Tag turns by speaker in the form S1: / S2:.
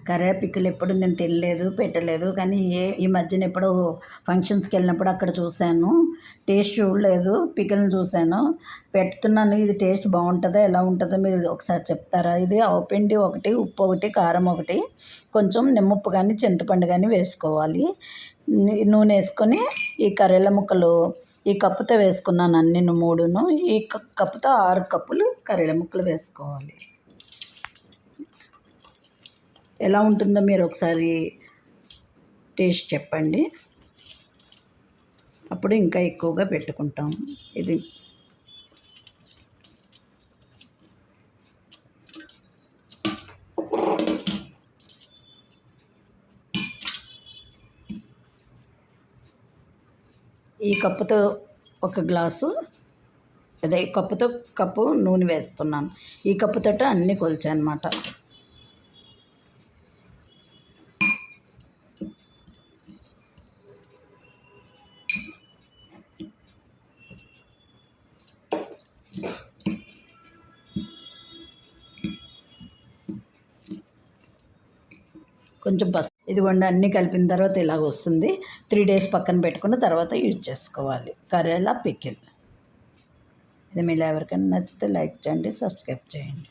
S1: Curry pickle ఎప్పుడు నేను తినలేదు, పెట్టలేదు. కానీ ఈ మధ్యన ఎప్పుడో ఫంక్షన్స్కి వెళ్ళినప్పుడు అక్కడ చూశాను. టేస్ట్ చూడలేదు, పికిల్ని చూశాను. పెడుతున్నాను. ఇది టేస్ట్ బాగుంటుందా, ఎలా ఉంటుందో మీరు ఒకసారి చెప్తారా? ఇది ఆవపిండి ఒకటి, ఉప్పు ఒకటి, కారం ఒకటి, కొంచెం నిమ్మప్పు కానీ చింతపండు కానీ వేసుకోవాలి. నూనె వేసుకొని ఈ కర్రీల ముక్కలు ఈ కప్పుతో వేసుకున్నాను అన్ని మూడును. ఈ కప్పుతో 6 కప్పులు కర్రీల ముక్కలు వేసుకోవాలి. ఎలా ఉంటుందో మీరు ఒకసారి టేస్ట్ చెప్పండి. అప్పుడు ఇంకా ఎక్కువగా పెట్టుకుంటాం. ఇది ఈ కప్పుతో 1 గ్లాసు, అదే కప్పుతో కప్పు నూనె వేస్తున్నాను. ఈ కప్పుతో అన్నీ కొలిచానమాట. కొంచెం పసుపు. ఇదిగోండి అన్నీ కలిపిన తర్వాత ఇలాగ వస్తుంది. 3 డేస్ పక్కన పెట్టుకున్న తర్వాత యూజ్ చేసుకోవాలి కర్రీల పికిల్. ఇది మీలో ఎవరికైనా నచ్చితే లైక్ చేయండి, సబ్స్క్రైబ్ చేయండి.